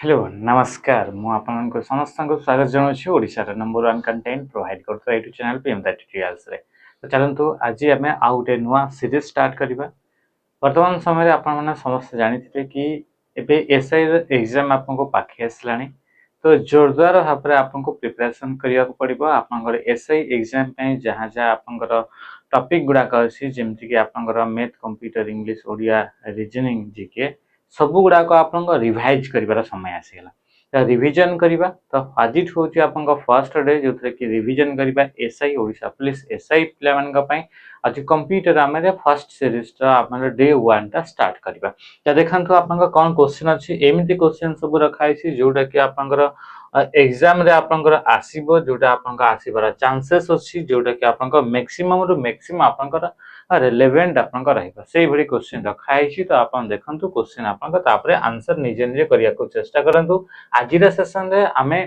Hello नमस्कार मु आपनको समस्त को स्वागत जनाऊँ ओडिशा नंबर 1 कंटेंट प्रोवाइड करता यूट्यूब चैनल पीएम ट्यूटोरियल्स रे। तो चलतु आज आम आउ गोटे नुआ सीरीज स्टार्ट करवा। वर्तमान समय आपण मैंने समस्त जानी कि एबे एसआई एग्जाम आपको पाखे आसला। तो जोरदार भाव में आपको प्रिपरेशन करने को पड़ो। आप एसआई एग्जाम जहाँ जहाँ आपंकर टॉपिक गुड़ाक अच्छी जमीक आप math computer English Odia reasoning GK सब गुड़ाक आप रिवाइज कर समय आसीगला। तो रिविजन करवा। तो आज हूँ आप फर्स्ट डे जो थे कि रिविजन करवा एसआई ओडिशा पुलिस एसआई पे आज कंप्यूटर आम फर्स्ट सीरीज डे 1 टा स्टार्ट करवा। तो देखो आप कौन क्वेश्चन अच्छी एमती क्वेश्चन सब रखाई जोटा कि आप एग्जाम रे आपंकर आसीबो जोटा आपंका आसीबार चांसेस अच्छी जोटा कि आपंका मैक्सिमम रु मैक्सिमम आपंकर रिलेवेंट आपंका रहइबो सेही भली क्वेश्चन रखाई छी। तो आपन देखंतु क्वेश्चन आपंका तापरे आंसर निजे निजे करिया को चेष्टा करंतु। आजिरा सेशन रे आमे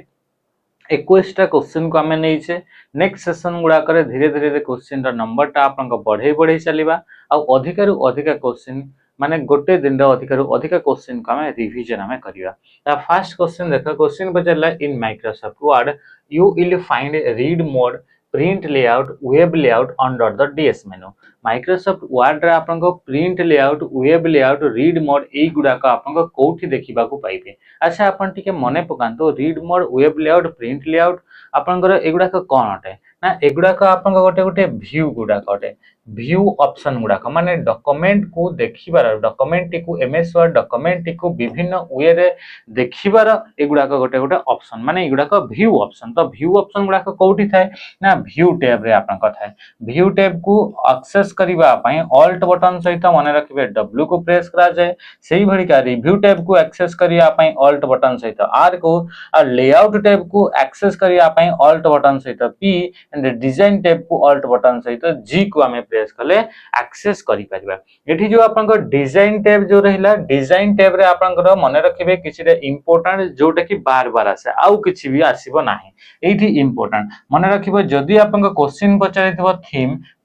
21 टा क्वेश्चन को आमे नैछे। नेक्स्ट सेशन गुडा करे धीरे धीरे क्वेश्चन रा नंबर टा आपंका बढ़े बढ़े चलीबा आ अधिक रु अधिक क्वेश्चन माने गोटे दिन अधिक रु अधिक क्वेश्चन को आमे रिवीजन आमे करिवा। ता फर्स्ट क्वेश्चन देखो क्वेश्चन पचारला in Microsoft word you will find read mode print layout web layout under the DS menu. Microsoft word रे आपनको print layout web layout read mode ए गुडाक आपनको कोठी देखिबा को पाइबे। अच्छा आपण टिके मने पकांतो read mode web layout print layout आपनकर एगुडाक कोन अटे ना एगुडाक आपनको गोटे गोटे व्यू गुडाक अटे। व्यू ऑप्शन गुडाक माने डॉक्यूमेंट को देखिबार डॉक्यूमेंट को एमएस वर्ड डॉक्यूमेंट को विभिन्न वे रे देखिबार एगुडाक गोटे गोटे ऑप्शन माने एगुडाक व्यू ऑप्शन। तो व्यू ऑप्शन गुडाक कोठी थाए ना व्यू टैब रे आपनका थाए। व्यू टैब को एक्सेस करिबा पई ऑल्ट बटन सहित मन रखिबे डब्ल्यू को प्रेस करा जाए। सेही भली का रिव्यू टैब को एक्सेस करिया पई ऑल्ट बटन सहित आर को और लेआउट टैब को एक्सेस करिया पई ऑल्ट बटन सहित पी एंड डिजाइन टैब को ऑल्ट बटन सहित जी को हमें प्रेस कले एक्सेस करि परिबा। एठी जो आपनका डिजाइन टैब जो रहिला डिजाइन टैब रे आपनकर मन रखिबे किछि इंपोर्टेंट जोटा कि बार बार आसे आउ किछि भी आसीबो नाही। एठी इंपोर्टेंट मन रखिबो जदि आपनका क्वेश्चन पचारिथिबो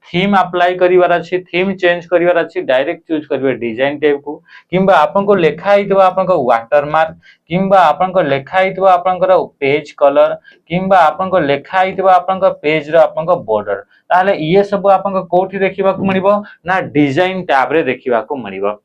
थीम अप्लाई करिवार अछि थीम चेंज करिवार अछि डायरेक्ट चूज करिवे डिजाइन टैब को किंबा आपनको लेखा आइतबा आपनको वाटरमार्क किंबा आपनको लेखा आइतबा आपनको पेज कलर किंबा आपनको लेखा आइतबा आपनको पेज रो आपनको बॉर्डर ताले ये सब आपनको कोठी देखिबा को मिलिबो ना डिजाइन टैब रे देखिबा को मिलिबो।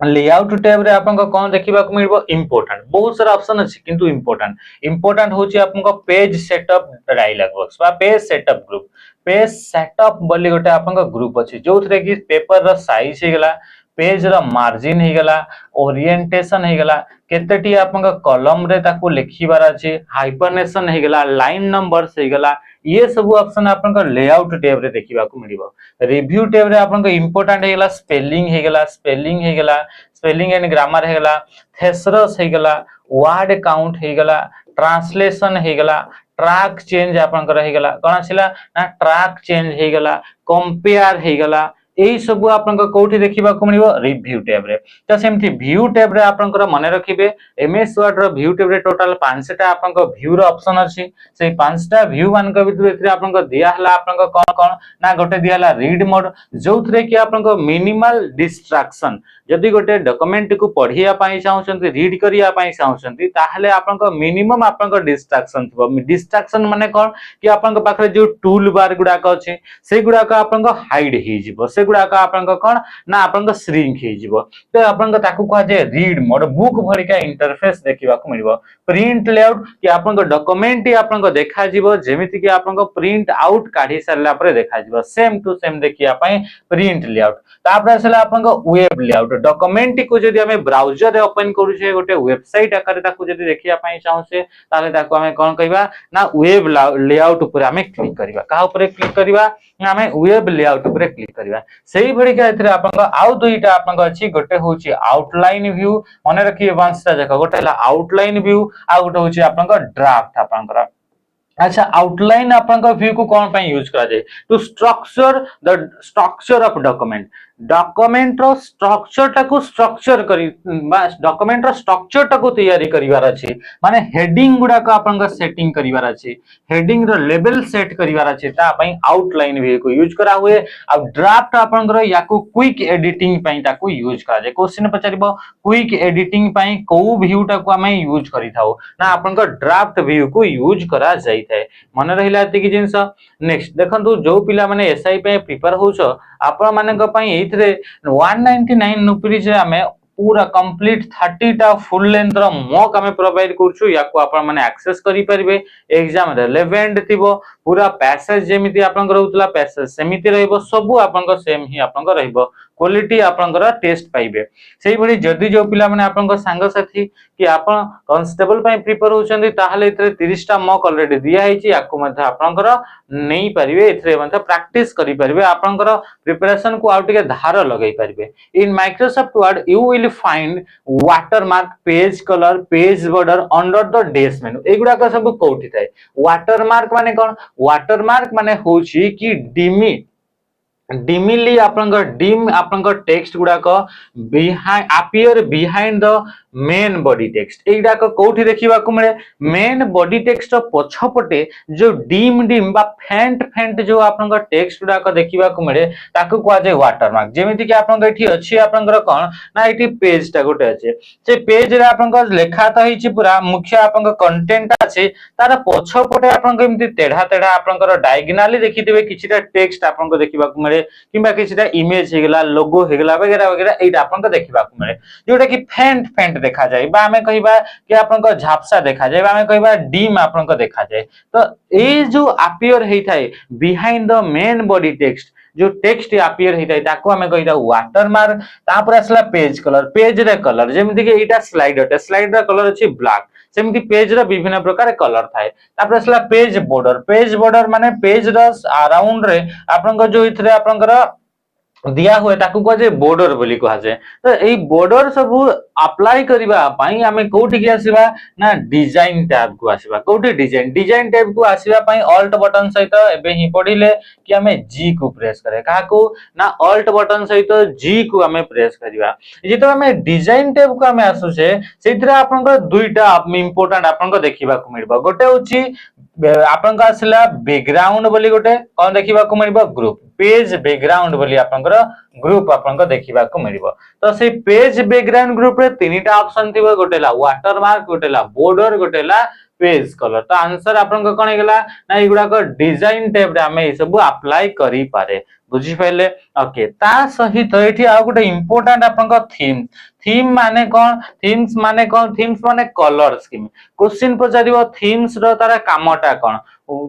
लेआउट टैब रे आपनको कोन देखिबा को मिलिबो इंपोर्टेंट बहुत सारा ऑप्शन अछि किंतु इंपोर्टेंट होची आपनको पेज सेटअप डायलॉग बॉक्स बा page setup group. Page setup बोली गोटे आपनको ग्रुप अछि जोथरे कि पेपर रो साइज हे गेला पेज रो मार्जिन हे गेला ओरिएंटेशन हे गेला केतेटी आपनको कॉलम रे ताको लिखिबार अछि हाइपरनेशन हे गेला लाइन नंबर्स हे गेला ये सब ऑप्शन आपनको लेआउट टैब रे देखिबा को मिलिबो। रिव्यू टैब रे आपनको इंपोर्टेंट हे गेला स्पेलिंग हे गेला स्पेलिंग एंड ग्रामर हे गेला थेसरस हे गेला वर्ड काउंट हे गेला ट्रांसलेशन हे गेला ट्रैक चेंज आपनकर हे गेला कोन छिला ना ट्रैक चेंज हे गेला कंपेयर हे गेला एही सब आपनको कोठी देखिबा को मिलिबो रिव्यू टैब रे। तो सेमथि व्यू टैब रे आपनकर मने रखिबे एमएस वर्ड रो व्यू टैब रे टोटल 5 टा आपनको व्यू रो ऑप्शन अछि सेही 5 टा व्यू मान के भितर एथरे आपनको दिया हला आपनको कोन कोन ना गोटे दिया हला रीड मोड जोथरे कि आपनको मिनिमल डिस्ट्रैक्शन जदि गोटे डॉक्यूमेंट को पढिया पाई चाहउछन्ती रीड करिया पाई चाहउछन्ती ताहले आपनको मिनिमम आपनको डिस्ट्रैक्शन थबो। डिस्ट्रैक्शन माने कोन कि आपनको पाखरे जो टूल बार गुडा को अछि से गुडा को आपनको हाइड हे जिवो से गुडा को आपनको कोन ना आपनको श्रिंक हे जिवो। तो आपनको ताकू कहा जे रीड मोड बुक भरी का इंटरफेस देखिबा को मिलिबो। प्रिंट लेआउट कि आपनको डॉक्यूमेंट ही आपनको देखा जिवो जेमिति कि आपनको प्रिंट आउट काढी सरला परे देखा जिवो सेम टू सेम देखिया पई प्रिंट लेआउट। तापर आसला आपनको वेब लेआउट डॉक्यूमेंट को जदि हमें ब्राउजर रे ओपन करू छे गोटे वेबसाइट आकार ताकू जदि देखिया पई चाहू छे ताले ताकू हमें कोन कहबा ना वेब लेआउट ऊपर हमें क्लिक करबा का ऊपर क्लिक करबा ना हमें वेब लेआउट ऊपर क्लिक करबा। सेही भड़ी का एथरे आपनको आउ दुईटा आपनको अछि गोटे होची आउटलाइन व्यू मने रखिए वंसटा जका गोटे हला आउटलाइन व्यू आ गोटे होची आपनको ड्राफ्ट आपनकर अच्छा आउटलाइन आपन व्यू को कौन पे यूज करा जाए to structure the structure of document document रो स्ट्रक्चर टाको स्ट्रक्चर करी बा डॉक्यूमेंट रो स्ट्रक्चर टाको तैयारी करिवार अछि माने हेडिंग गुडा को आपन सेटिंग करिवार अछि हेडिंग रो लेवल सेट करिवार अछि ता पई आउटलाइन व्यू को यूज करा हुए आ ड्राफ्ट आपन याको क्विक एडिटिंग पई ताको यूज करा जाए क्वेश्चन पचारिबो क्विक एडिटिंग पई को व्यू टाको हमें यूज करि थाओ ना आपन ड्राफ्ट व्यू को यूज करा जाई थाए मन रहिला एतिकी जिंस नेक्स्ट देखंतु जो पिला माने एसआई पे प्रिपेयर होउछो आपण मानक पई एथिरे 199 रुपीस जे हमें पूरा कंप्लीट 30 टा फुल लेंथ रो मॉक हमें प्रोवाइड करछु याको आपण माने एक्सेस करि परिबे एग्जाम रिलेवेंट थिबो पूरा पैसेज जेमिति आपण रहउतला पैसेज सेमिति रहइबो सब आपण सेम ही आपण रहइबो क्वालिटी आपण टेस्ट पाइबे सेही बडी जदी जो पिला माने आपण संग साथी कि आपण कांस्टेबल पई प्रिपेयर होचंदी ताहाले इतरे 30 टा मॉक ऑलरेडी दिया हिची याको मध्ये आपण नहीं परिबे इतरे मध्ये प्रैक्टिस करि परिबे आपण प्रिपरेशन को आउटिके धार लगै परिबे in Microsoft word you will find watermark page colour page border under the dash menu एगुडा का सब कोठी थाए वाटरमार्क माने कोन वाटरमार्क माने होची कि डिमी डिमिली आपनकर डिम आपनकर टेक्स्ट गुडा को behind appear behind the main body text एडा को कोठी देखिबा को मिले मेन बॉडी टेक्स्ट पछपटे जो डिम डिम बा फेंट फेंट जो आपनकर टेक्स्ट गुडा को देखिबा को मिले ताको को जाय वाटरमार्क जेमिति कि आपनकर एठी अछि आपनकर कोन ना एठी पेज ता गोटे अछि से पेज रे आपनकर लेखा त हिची पूरा मुख्य आपनकर कंटेंट अछि तार पछपटे आपनकर एमिति तेढा तेढा आपनकर डायगोनली देखिथिबे किछिटा टेक्स्ट आपनकर देखिबा को मिले किबा किछिटा इमेज हेगला लोगो हेगला वगैरह वगैरह एटा आपनकर देखिबा को मिले जोटा कि फेंट फेंट देखा जाए बा हमें कहिबा कि आपनकर झापसा देखा जाए बा हमें कहिबा डिम आपनकर देखा जाए तो ए जो अपियर हेई थाए behind the main body text जो टेक्स्ट अपियर हेई थाए ताको हमें कहिदा वाटरमार्क तापर असला पेज रे कलर जेमिति कि एटा स्लाइड रे कलर अछि ब्लैक सेमिति पेज रे विभिन्न प्रकार कलर थाए तापर असला पेज बॉर्डर माने पेज रे अराउंड रे आपनकर जो इथरे आपनकर दिया हुए ताकू कह जे बॉर्डर बोली कहा जाए तो एई बॉर्डर सब अप्लाई करबा पई हमें कोठी के आसीबा ना डिजाइन टैब को आसीबा कोठी डिजाइन टैब को आसीबा पई ऑल्ट बटन सहित एबे ही पढिले कि हमें जी को प्रेस करे काहा को ना ऑल्ट बटन सहित जी को हमें प्रेस करबा जेतो हमें डिजाइन टैब को हमें आसु छे सेथरे आपनकर दुईटा इंपोर्टेंट आपनकर देखिबा को मिलबा गोटे होची आपनका आसला बैकग्राउंड बोली गोटे कोन देखिबा को मिलबा ग्रुप पेज बैकग्राउंड बोली आपनकर ग्रुप आपनकर देखिबा को मिलबो तो से पेज बैकग्राउंड ग्रुप रे तीनटा ऑप्शन थिबो गोटेला वाटरमार्क गोटेला बॉर्डर गोटेला पेज कलर तो आंसर आपनकर कोन हेगला ना एगुडा को डिजाइन टैब रे हमें सब अप्लाई करी पारे बुझी पाइले ओके ता सहित एठी आ गोटे इंपोर्टेंट आपनकर थीम माने थीम्स माने कलर स्कीम क्वेश्चन पचारिबो थीम्स रो तारा कामटा कोन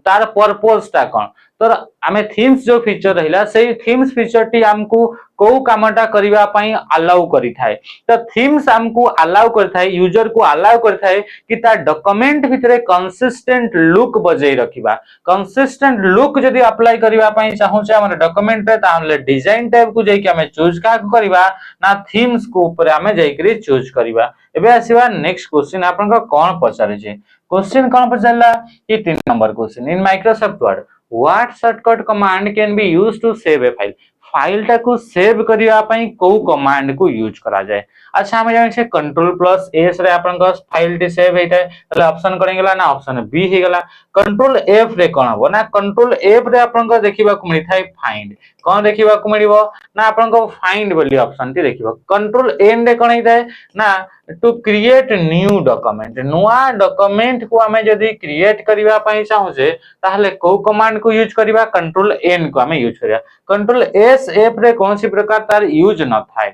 तार पर्पस ता कोन तो आमे थीम्स जो फीचर रहिला सेही थीम्स फीचर टी हमको को कामटा करिवा पई अलाउ करि थाए तो थीम्स हमको अलाउ कर थाए यूजर को अलाउ कर थाए कि ता डॉक्यूमेंट भितरे कंसिस्टेंट लुक बजै रखिबा कंसिस्टेंट लुक जदी अप्लाई करिवा पई चाहू छ हमर डॉक्यूमेंट रे ताले डिजाइन टाइप को जै कि हमें चूज का करिवा ना थीम्स को ऊपर हमें जै करी चूज करिवा एबे आसीबा नेक्स्ट क्वेश्चन आपन को कोन पचारे छै क्वेश्चन कोन पचारला कि 3 number question in Microsoft Word what shortcut command can be used to save a file file टा को सेव करिया पई को कमांड को यूज करा जाए अच्छा हम जानि छै कंट्रोल प्लस एस रे आपन को फाइल टी सेव हेतै तले ऑप्शन करेंगला ना ऑप्शन बी हे गेला कंट्रोल एफ रे कोन हो ना कंट्रोल एफ रे आपन को देखिबा को मिलि थाए फाइंड कोन देखिबा को मिलिबो ना आपन को फाइंड बोली ऑप्शन टी देखिबो कंट्रोल एन रे कोन हेतै ना टू क्रिएट न्यू डॉक्यूमेंट नुआ डॉक्यूमेंट को हमें जदी क्रिएट करिवा पई चाहू जे ताहले को कमांड को यूज करिवा कंट्रोल एन को हमें यूज करिया कंट्रोल एस एफ रे कोनसी प्रकार तार यूज न थाए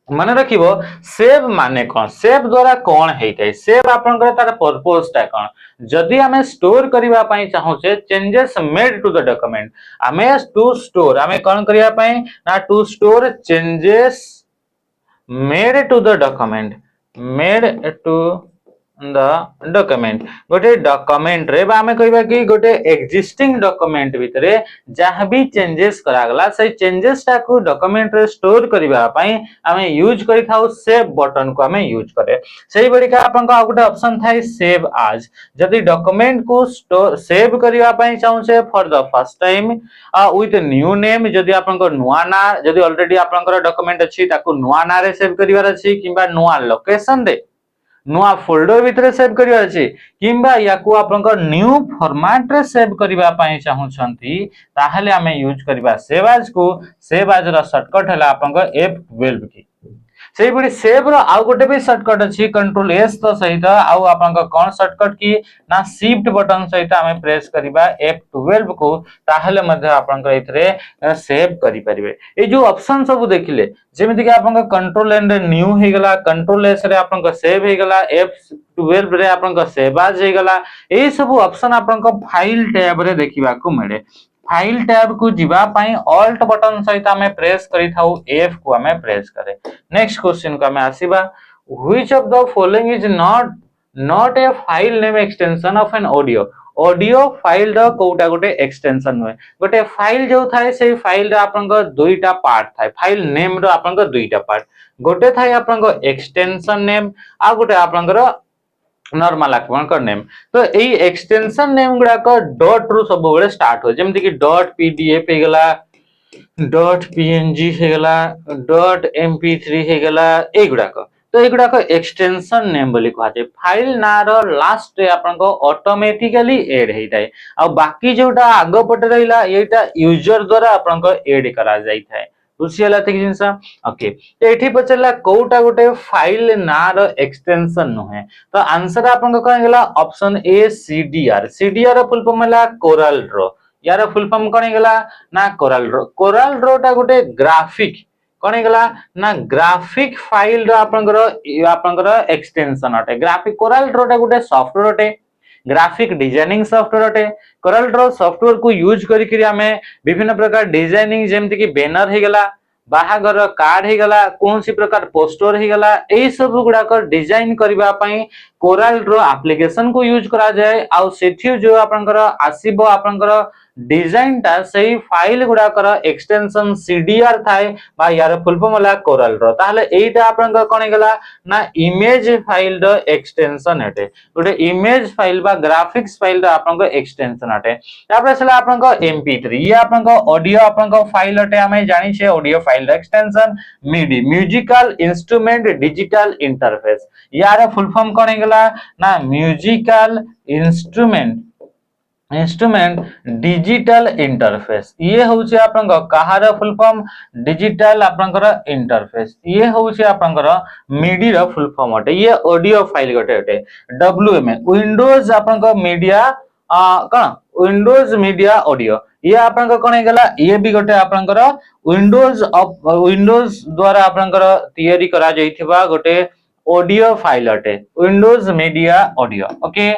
माने रखिबो सेव माने कोन सेव द्वारा कोन हेतै सेव आपन करे तार पर्पस ता कोन जदी हमें स्टोर करिवा पई चाहू छे changes made to the document हमें टू स्टोर हमें कोन करिया पई ना to store changes made to the document made to the document गोटे डॉक्यूमेंट रे बा हमें कहबा कि गोटे एग्जिस्टिंग डॉक्यूमेंट भितरे जहां भी चेंजेस करागला से चेंजेस टा को डॉक्यूमेंट रे स्टोर करबा पई हमें यूज करि थाउ सेव बटन को हमें यूज करे सेही बड़ी का आपन को गोटे ऑप्शन थाई सेव आज जदि डॉक्यूमेंट को स्टोर सेव करबा पई चाहू से for the first time with new name जदि आपन को नुआ ना जदि ऑलरेडी आपन को डॉक्यूमेंट अछि ताको नुआ ना रे सेव करबार अछि किबा नुआ लोकेशन दे नुआ फोल्डर भितर सेव करिया अछि किंबा याकू आपनका न्यू फॉर्मेट रे सेव करिबा पई चाहू छंती ताहले हमें यूज करबा सेव एज को सेव एज रो शॉर्टकट हला आपनका F12 की सेही बड़ी सेव रो आउ गोटे भी शॉर्टकट अछि कंट्रोल एस तो सहित आउ आपनका कोन शॉर्टकट की ना शिफ्ट बटन सहित हमें प्रेस करिबा F12 को ताहले मध्ये आपनका इथरे सेव करि परिबे ए जो ऑप्शन सब देखिले जेमिति कि आपनका कंट्रोल एंड न्यू हे गला कंट्रोल एस रे आपनका सेव हे गला F12 रे आपनका सेव आज हे गला ए सब ऑप्शन आपनका फाइल टैब रे देखिबा को मिले फाइल टैब को जीवा पाई ऑल्ट बटन सहित हमें प्रेस करि थाउ F को हमें प्रेस करे नेक्स्ट क्वेश्चन को हमें आसीबा which of the following is not a file name extension of an audio file द कोटा गोटे एक्सटेंशन होय गोटे फाइल जो थाए से फाइल रा आपन को दुईटा पार्ट थाए फाइल नेम रो आपन को दुईटा पार्ट गोटे थाए आपन को एक्सटेंशन नेम आ गोटे आपन को नॉर्मल आपनकर नेम तो एई एक्सटेंशन नेम गुडा को डॉट रु सब बेले स्टार्ट हो जेमति कि डॉट पीडीएफ हे गला डॉट पीएनजी हे गला डॉट एमपी3 हे गला ए गुडा को तो ए गुडा को एक्सटेंशन नेम बोली कहै छै फाइल ना रो लास्ट रे आपन को ऑटोमेटिकली ऐड हे थाए आ बाकी जोटा आगो पटे रहिला एटा यूजर द्वारा आपन को ऐड करा जाई थाए बुझियला ठीक जिंसा ओके तो एठी पचला कोटा गोटे फाइल ना रो एक्सटेंशन नहे तो आंसर आपन को कहन गेला option A CDR full form होला कोरल ड्रॉ यार फुल फॉर्म कहन गेला ना कोरल ड्रॉ टा गोटे ग्राफिक कहन गेला ना ग्राफिक फाइल रो आपन को एक्सटेंशन अटे ग्राफिक कोरल ड्रॉ टा गोटे सॉफ्टवेयर अटे ग्राफिक डिजाइनिंग सॉफ्टवेयर अटे कोरल ड्रॉ सॉफ्टवेयर को यूज करी हमें विभिन्न प्रकार डिजाइनिंग जेमति कि बैनर हे गला बाहागर कार्ड हे गला कौन सी प्रकार पोस्टर हे गला ए सब गुडा को डिजाइन करबा पई कोरल ड्रॉ एप्लीकेशन को यूज करा जाए आ सेठी जो आपनकर आसीबो आपनकर डिजाइन ता सही फाइल गुडा कर एक्सटेंशन सीडीआर थाए बा यार फुल फॉर्म होला कोरल ड्रॉ ताहले एटा आपनकर कोन गेला ना इमेज फाइल द एक्सटेंशन अटे गोटे इमेज फाइल बा ग्राफिक्स फाइल द आपनकर एक्सटेंशन अटे तापर सला आपनकर एमपी3 ये आपनकर ऑडियो आपनकर फाइल अटे हमें जानि छे audio file the extension MIDI musical instrument digital interface यार फुल फॉर्म कोन गेला ना म्यूजिकल इंस्ट्रूमेंट डिजिटल इंटरफेस ये होउचे आपनका कहार फुल फॉर्म डिजिटल आपनकर इंटरफेस ये होउचे आपनकर मिडी रो फुल फॉर्म अटे ये ऑडियो फाइल गटे अटे डब्ल्यूएमए विंडोज आपनका मीडिया कण विंडोज मीडिया ऑडियो ये आपनका कोन गेला ये भी गटे आपनकर विंडोज द्वारा आपनकर तयारी करा जाइथिबा गोटे ऑडियो फाइल अटे विंडोज मीडिया ऑडियो ओके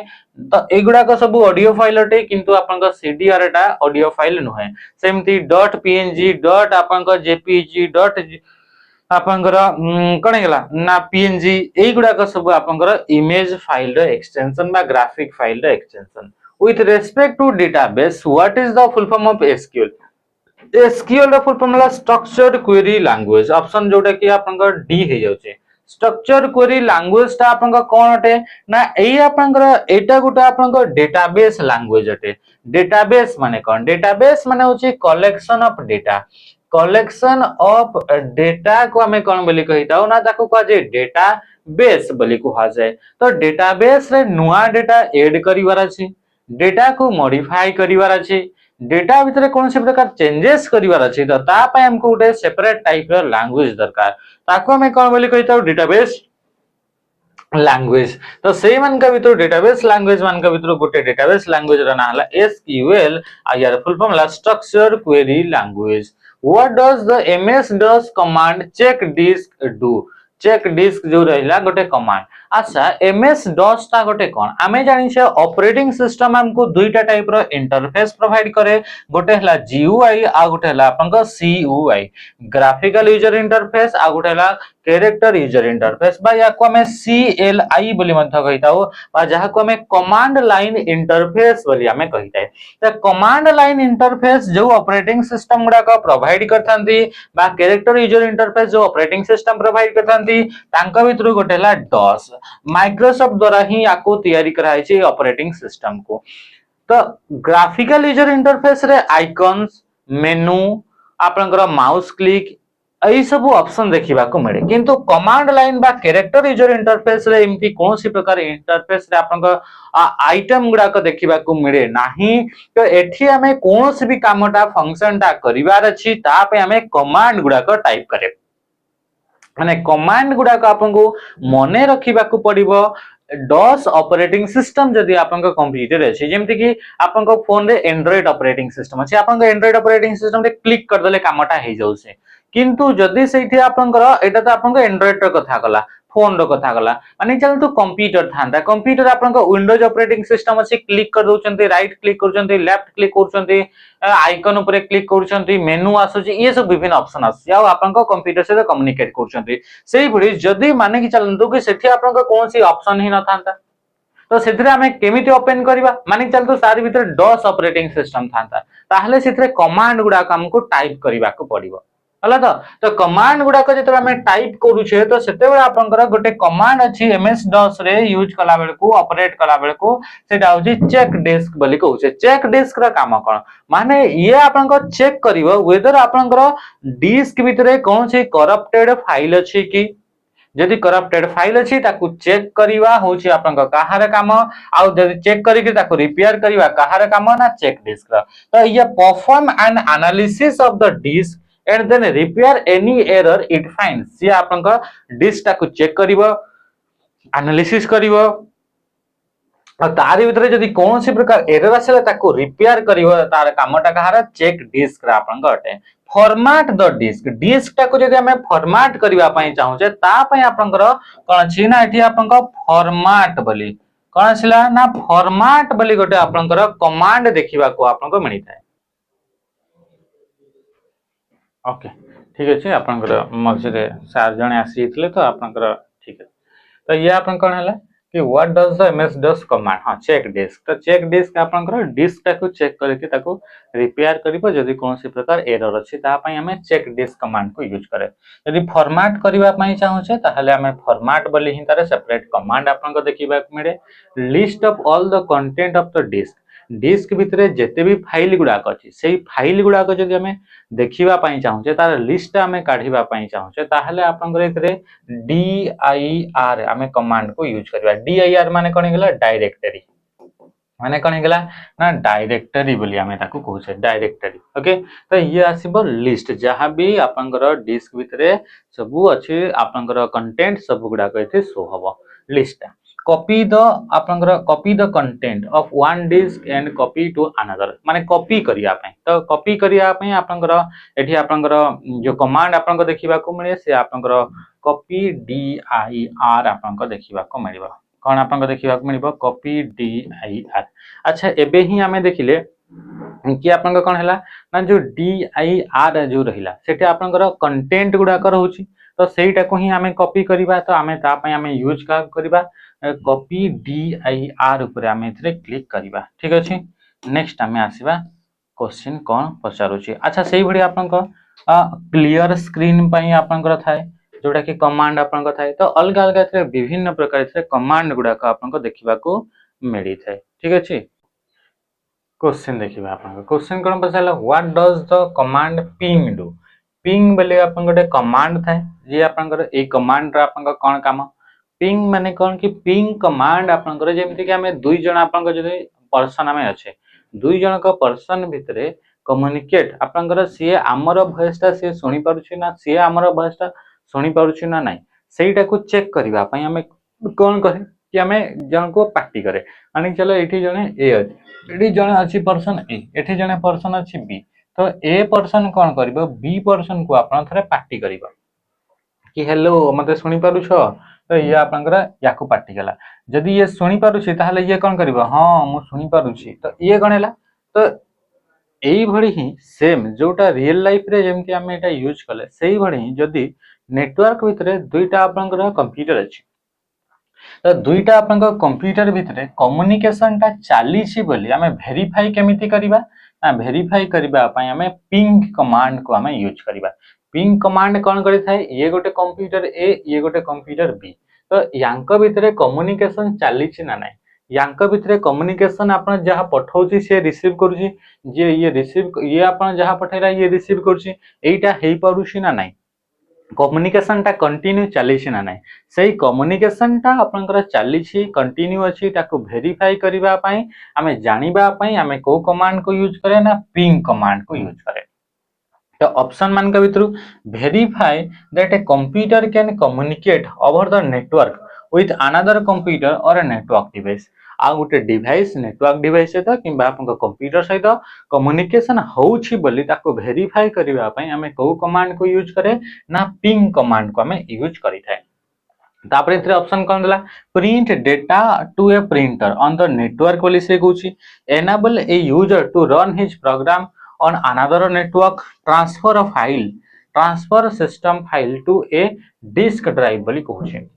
तो एगुडा को सब ऑडियो फाइल अटे किंतु आपनका सीडीआर टा ऑडियो फाइल नहे सेमती डॉट पीएनजी डॉट आपनका जेपीजी डॉट आपनकर कोन गेला ना पीएनजी एगुडा को सब आपनकर इमेज फाइल रो एक्सटेंशन बा ग्राफिक फाइल रो extension with respect to database what is the full form of SQL रो फुल फॉर्म होला स्ट्रक्चर्ड क्वेरी लैंग्वेज ऑप्शन जोटा कि आपनका डी हे जाउचे स्ट्रक्चर क्वेरी लैंग्वेज ता आपनका कोन अटे ना एई आपनकर एटा गुटा आपनका डेटाबेस लैंग्वेज अटे डेटाबेस माने कोन डेटाबेस माने होची कलेक्शन ऑफ डेटा को हमें कोन बोली कहिताउ ना ताको कह जे डेटा बेस बोली कहा जाए तो डेटाबेस रे नुआ डेटा ऐड करिवार अछि डेटा को मॉडिफाई करिवार अछि डेटा भितरे कौन से प्रकार चेंजेस करिवार अछि तो ता पय हमको उठे सेपरेट टाइप रो लैंग्वेज दरकार ताको हमें कोन बोली कहिताउ डेटाबेस लैंग्वेज तो सेही मान का भीतर डेटाबेस लैंग्वेज मान का भीतर गोटे डेटाबेस लैंग्वेज रा नाम हला SQL आ यार फुल फॉर्म हला structure query language what does the MS DOS command check disk do check disk जो रहला गोटे कमांड अच्छा एमएस डॉस टा गोटे कौन आमे जानि छे ऑपरेटिंग सिस्टम हमको दुईटा टाइप रो इंटरफेस प्रोवाइड करे गोटे हला जीयूआई आ गोटे हला आपन सीयूआई ग्राफिकल यूजर इंटरफेस आ गोटे हला कैरेक्टर यूजर इंटरफेस बा या को हमें सीएलआई बोली मध्य कहिताओ बा जहा को हमें कमांड लाइन इंटरफेस बोली हमें कहिताय त कमांड लाइन इंटरफेस जो ऑपरेटिंग सिस्टम गुडा को प्रोवाइड करथांती बा कैरेक्टर यूजर इंटरफेस जो ऑपरेटिंग सिस्टम प्रोवाइड करथांती तांका भितरु गोटे हला डॉस माइक्रोसॉफ्ट द्वारा ही याको तैयारी कराई छै ऑपरेटिंग सिस्टम को तो ग्राफिकल यूजर इंटरफेस रे आइकन्स मेनू आपनकर माउस क्लिक एई सब ऑप्शन देखिबा को मिले किंतु कमांड लाइन बा कैरेक्टर यूजर इंटरफेस रे एमती कोनसी प्रकार इंटरफेस रे आपनकर आइटम गुडा को देखिबा को मिले नाही तो एठी हमें कोनसी भी कामटा फंक्शन ता करिवार अछि ता पे हमें कमांड गुडा को टाइप करे माने कमांड गुडा को आपन को मने रखिबा को पड़िबो डॉस ऑपरेटिंग सिस्टम जदि आपन को कंप्यूटर अछि जेमति कि आपन को फोन रे एंड्रॉइड ऑपरेटिंग सिस्टम अछि आपन को एंड्रॉइड ऑपरेटिंग सिस्टम रे क्लिक कर देले कामटा हे जाउ से किंतु जदि सेठी आपन को एटा तो आपन को एंड्रॉइड रो कथा कला फोन रो कथा कला माने चल तो कंप्यूटर थांदा कंप्यूटर आपन को विंडोज ऑपरेटिंग सिस्टम अछि क्लिक कर दोचंती राइट क्लिक करचंती लेफ्ट क्लिक करचंती आइकन ऊपर क्लिक करचंती मेनू आसुची ये सब विभिन्न ऑप्शन आसुची आ आपन को कंप्यूटर से कम्युनिकेट करचंती सेही भଳି जदि माने कि चलंतु कि सेठी आपन को कोनसी ऑप्शन ही न थांता तो सेथिरे हमें केमिति ओपन करबा माने चलतो सारी भीतर डॉस ऑपरेटिंग सिस्टम थांता ताहले सेथिरे कमांड गुडा हमको टाइप करबा को पड़िबो हला तो कमांड गुडा को जेतरा हमें टाइप करू छे तो सेते बेला आपनकर गोटे कमांड अछि एमएस डॉस रे यूज कला बेल को ऑपरेट कला बेल को सेटा होची चेक डिस्क बोली कहू छे चेक डिस्क रा काम कोन माने ये आपनकर चेक करिवो वेदर आपनकर डिस्क भीतर कोन से करप्टेड फाइल अछि कि जदि करप्टेड फाइल अछि ताकू चेक करिवा होची आपनकर काहार काम आ जदि चेक करी के ताकू रिपेयर करिवा काहार काम ना चेक डिस्क रा तो ये perform an analysis of the disk and then repair any error it finds से आपनका डिस्क टाको चेक करिवो एनालिसिस करिवो और तारि भितरे जदि कोन से प्रकार एरर आसेला ताको रिपेयर करिवो तार कामटा कहार चेक डिस्क रा आपनका अटे फॉर्मेट द डिस्क डिस्क टाको जदि हमें फॉर्मेट करिवा पई चाहू छे ता पई आपनकर कोन छी ना एठी आपनका फॉर्मेट बोली कोन आसिला ना फॉर्मेट बोली गोटे आपनकर कमांड देखिबा को आपनको मिली थाए ओके ठीक अछि आपनकर मझे सार जने आसी थिले तो आपनकर ठीक है तो ये आपन कोन हला कि what does the MS DOS command हां चेक डिस्क तो चेक डिस्क आपनकर डिस्क टाको चेक करके ताको रिपेयर करिवो जदि कोनसी प्रकार एरर अछि ता पई हमें चेक डिस्क कमांड को यूज करे यदि फॉर्मेट करिवा पई चाहू छे ताहले हमें फॉर्मेट बोली ही तारे सेपरेट कमांड आपनको देखिबा मिले list of all the content of the disk disk भितरे जेते भी फाइल गुडा अछि सेही फाइल गुडा को जदि हमें देखिबा पई चाहू छे तार लिस्ट हमें काढिबा पई चाहू छे ताहले आपनकर एतरे dir हमें कमांड को यूज करबा dir माने कोन गेला डायरेक्टरी माने कोन गेला ना डायरेक्टरी बोली हमें ताको कहू छे डायरेक्टरी ओके तो ये आसीबो लिस्ट जहां भी आपनकर डिस्क भितरे सबु अछि आपनकर कंटेंट सब गुडा को एथे शो हबो list copy the content of one disk and copy to another माने कॉपी करिया पई तो कॉपी करिया पई आपनकर एठी आपनकर जो कमांड आपनको देखिबा को मिले से आपनकर कॉपी dir आपनको देखिबा को मिलबो कोन आपनको देखिबा को मिलबो कॉपी dir अच्छा एबे ही हमें देखिले कि आपनको कोन हला ना जो dir जो रहिला सेटे आपनकर कंटेंट गुडा कर होची तो सेटा को ही हमें कॉपी करिबा तो हमें ता पई हमें यूज का करिबा कॉपी dir ऊपर हमें इथरे क्लिक करिबा ठीक अछि नेक्स्ट हमें आसीबा क्वेश्चन कोन पचारुची अच्छा सेही भडी आपनको क्लियर स्क्रीन पई आपनकर थाए जोटा कि कमांड आपनको थाए तो अलग अलग इथरे विभिन्न प्रकार इथरे कमांड गुडा को आपनको देखिबा को मिली थाए ठीक अछि क्वेश्चन देखिबा आपनको क्वेश्चन कोन पचाला what does the command ping do ping बेले आपन गोटे कमांड थाए जे आपनकर ए कमांड रा आपनका कोन काम पिंग माने कोन कि पिंग कमांड आपनकर जेमति कि हमें दुई जण आपनका जदि पर्सन हमें अछि दुई जण का पर्सन भितरे कम्युनिकेट आपनकर से हमर वॉइस ता से सुनि पारुछि ना से हमर वॉइस ता सुनि पारुछि ना नाही सेटा को चेक करबा पई हमें कोन करे कि हमें जण को पार्टी करे माने चलो एठी जणे ए अछि एठी जणे अछि पर्सन ए एठी जणे पर्सन अछि बी तो ए पर्सन कोन करबो बी पर्सन को आपन थरे पार्टी करबो कि हेलो मते सुनी पारुछ तो ये आपनकर याकू पार्टी गला जदि ये सुनी पारुछि ताहले ये कोन करबो हां मु सुनी पारुछि तो ये कोन हैला तो एई भଳି ही सेम जोटा रियल लाइफ रे जेमति हम एटा यूज कले सेई भଳି ही जदि नेटवर्क भितरे दुईटा आपनकर कंप्यूटर अछि तो दुईटा आपनकर कंप्यूटर भितरे कम्युनिकेशन ता चाली छि बोली हमें वेरीफाई केमिति करिबा ना वेरीफाई करिबा पई हमें पिंग कमांड को हमें यूज करिबा पिंग कमांड कोन करि थाए ये गोटे कंप्यूटर ए ये गोटे कंप्यूटर बी तो यांक भितरे कम्युनिकेशन चाली छि ना नै यांक भितरे कम्युनिकेशन आपण जहा पठाउछि से रिसीव करूछि जे ये रिसीव ये आपण जहा पठाइला ये रिसीव करूछि एटा हेई पारुछि ना नै कम्युनिकेशन टा कंटिन्यू चली ना ना सही कम्युनिकेशन टा आपनकर चली कंटिन्यू अच्छी ताको वेरीफाई करबा पई हमें जानिबा पई हमें को कमांड को यूज करे ना पिंग कमांड को यूज करे तो ऑप्शन मान के भीतर verify that a computer can communicate over the network with another computer और ए नेटवर्क डिवाइस आ गोटे डिवाइस नेटवर्क डिवाइस सहित कि आपन कंप्यूटर सहित कम्युनिकेशन होउछि बोली ताको वेरीफाई करबा पई हमें को कमांड को यूज करे ना पिंग कमांड को हमें यूज करि थाए तापर इथरे ऑप्शन कोन देला print data to a printer on the network बोली से कहूछि enable a user to run his program on another network transfer system file to a disk drive बोली कहूछि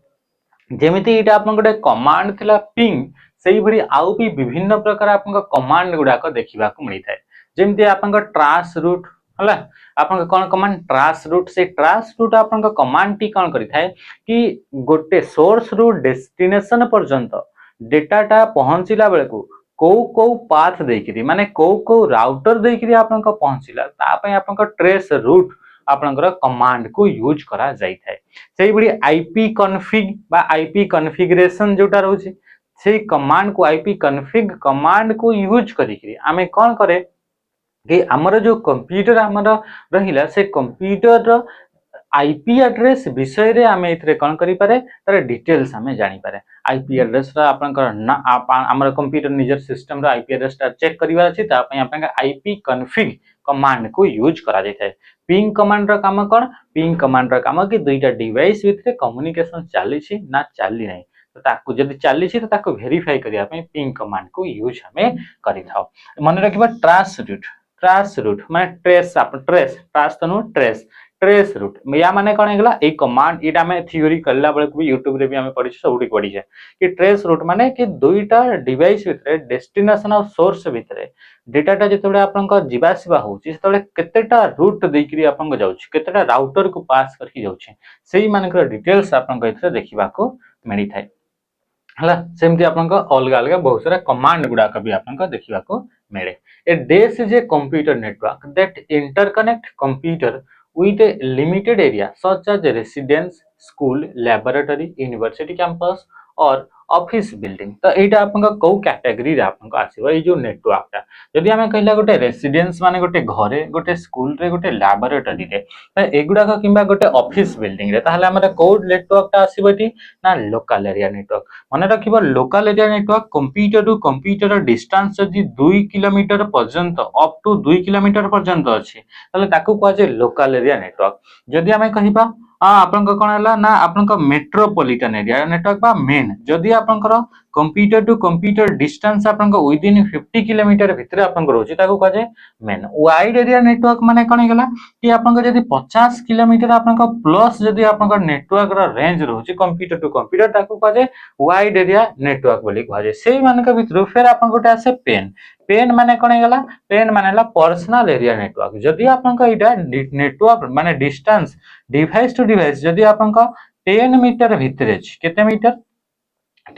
जेमिति इटा आपन गोटे कमांड थिला पिंग सेही भरी आउ भी विभिन्न प्रकार आपन कमांड गुडा को देखिबा को मिली थाए जेमिति आपन ट्रांस रूट हला आपन कोन कमांड ट्रांस रूट से ट्रांस रूट आपन कमांड टी कोन करि थाए कि गोटे सोर्स रु डेस्टिनेशन पर्यंत डेटाटा पहुंचिला बेले को पाथ देखिरी माने को राउटर देखिरी आपन पहुंचिला ता पय आपन ट्रेस रूट आपनकर कमांड को यूज करा जाई थाए सेही बडी आईपी कॉन्फिग बा आईपी कॉन्फ़िगरेशन जोटा रहउची से कमांड को आईपी कॉन्फिग कमांड को यूज करिकरी हमें कोन करे कि हमर जो कंप्यूटर हमर रहिला से कंप्यूटर रो आईपी एड्रेस विषय रे हमें इथरे कोन करि पारे तार डिटेल्स हमें जानि पारे आईपी एड्रेस रा आपनकर ना हमर कंप्यूटर निजर सिस्टम रा आईपी एड्रेस ता चेक करिवा अछि ता पय आपन आईपी कॉन्फिग कमांड को यूज करा जाय थाए पिंग कमांड रा काम कोन पिंग कमांड रा काम कि दुईटा डिवाइस भितरे कम्युनिकेशन चाली छि ना चाली नै तो ताकू जदी चाली छि तो ताकू वेरीफाई करिया पय पिंग कमांड को यूज हमें करि थाओ मन रखिबा ट्रांस रूट माने ट्रेस ट्रांस तनु ट्रेस रूट या माने कोन हेगला ए कमांड इटा में थ्योरी करला बेले भी YouTube रे भी हमें पढि सबुठी पढि छै कि ट्रेस रूट माने कि दुईटा डिवाइस भितरे डेस्टिनेशन और सोर्स भितरे डेटाटा जेतेबे आपनका जीवासीबा होउची सेतेबे केतेटा रूट देकरी आपनका जाउची केतेटा राउटर को पास करके जाउची सेही मानकर डिटेल्स आपनका इथरे देखिबा को मिली थाए हला सेमति आपनका अलग अलग बहुत सारा कमांड गुडा का भी आपनका देखिबा को मिले a dash is a computer network that interconnect computer with a limited area such as residence, school, laboratory, university campus or office building तो एटा आपन को कैटेगरी रे आपन को आसीबो ए जो नेटवर्क ता जदी हमें कहला गोटे रेसिडेंस माने गोटे घरे गोटे स्कूल रे गोटे लैबोरेटरी रे त एगुडा का किबा गोटे ऑफिस बिल्डिंग रे ताहले हमर कोड नेटवर्क ता आसीबोटी ना लोकल एरिया नेटवर्क माने रखिबो local area network computer to computer distance जदी 2 किलोमीटर पर्यंत अप टू 2 किलोमीटर पर्यंत अछि ताले ताकू कहै छै लोकल एरिया नेटवर्क जदी हमें कहिबा आपन को कोन हला ना आपन को मेट्रोपॉलिटन एरिया नेटवर्क बा मेन जदी आपन को कंप्यूटर टू कंप्यूटर डिस्टेंस आपन को विद इन 50 किलोमीटर भितर आपन को रोची ताको कहे मेन वाइड एरिया नेटवर्क माने कोन हेगला कि आपन को जदी 50 किलोमीटर आपन को प्लस जदी आपन को नेटवर्क रा रेंज रोची कंप्यूटर टू कंप्यूटर ताको कहे वाइड एरिया नेटवर्क बोली कहे सेही मान के भितर फिर आपन को आसे पेन माने कोन हेगला पेन माने ला पर्सनल एरिया नेटवर्क जदी आपन को इटा नेटवर्क माने डिस्टेंस डिवाइस टू डिवाइस जदी आपन को 10 मीटर भितर अछि केते मीटर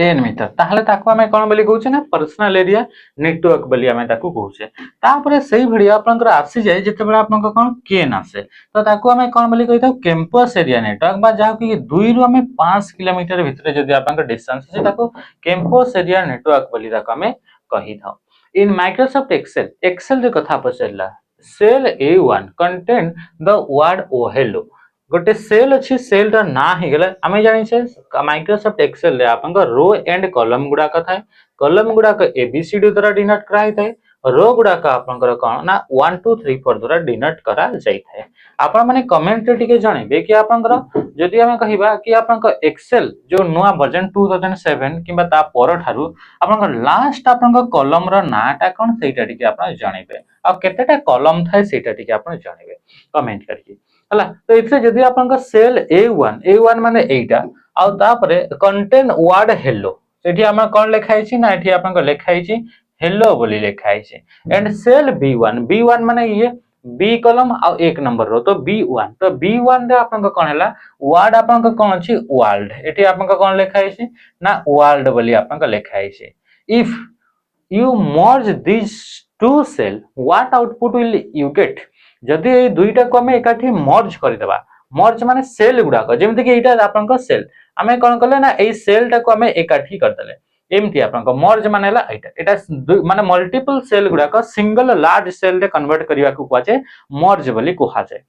10 मीटर ताहले ताको हमें कोन बोली कहउछे ना पर्सनल एरिया नेटवर्क बोली हमें ताको कहउछे तापर सेही भड़ी आपनकर आसी जाय जते बेला आपनका कोन केन आसे तो ताको हमें कोन बोली कहिता कैंपस एरिया नेटवर्क बा जाहो कि 2 रु हमें 5 किलोमीटर भितर जदी आपनका डिस्टेंस छै ताको कैंपस एरिया नेटवर्क बोली ताको हमें कहिथा इन माइक्रोसॉफ्ट एक्सेल रे कथा पछरला cell A1 contain the word ओ हेलो गोटे सेल अछि सेल रा ना हे गेला हमें जानि छै माइक्रोसॉफ्ट एक्सेल रे आपन को रो एंड कॉलम गुडा का थाए कॉलम गुडा का एबीसीडी द्वारा डिनोट करा थाए रो गुडा का आपन को कोन ना 1 2 3 4 द्वारा डिनोट करा जाय थाए आपन माने कमेंट रे टिके जणेबे कि आपन को जदि आम कहिबा कि आपन एक्सेल जो नुआ वर्जन 2007 किबा ता पर ठारू आपन लास्ट आपन कॉलम रो नाटा कोन सेटा टिके आपन जानिबे आ केतेटा कॉलम थाए सेटा टिके आपन जानिबे कमेंट करके हला। तो इथे जदि आपन सेल A1 माने एटा आ तापरे कंटेन वर्ड हेलो सेठी आम कोन लिखाई छी ना एठी आपन लिखाई छी हेलो बोली लिखाई छी। एंड सेल B1 माने ये बी कॉलम आ एक नंबर रो तो B1 तो B1 रे आपन कोन हैला वर्ड आपन कोन अछि वर्ल्ड एठी आपन कोन लिखाई छी ना वर्ल्ड बोली आपन लिखाई छी। If you merge these two cell what output will you get जदि ए दुईटा को हमें एकाठी मर्ज कर देबा मर्ज माने सेल गुडा को जेमति कि एटा आपन को सेल हमें कोन करले ना ए सेल टा को हमें एकाठी कर देले एमति आपन को मर्ज मानेला एटा माने मल्टीपल सेल गुडा को सिंगल लार्ज सेल रे कन्वर्ट करिया को कहजे मर्ज बोली कहा जाय।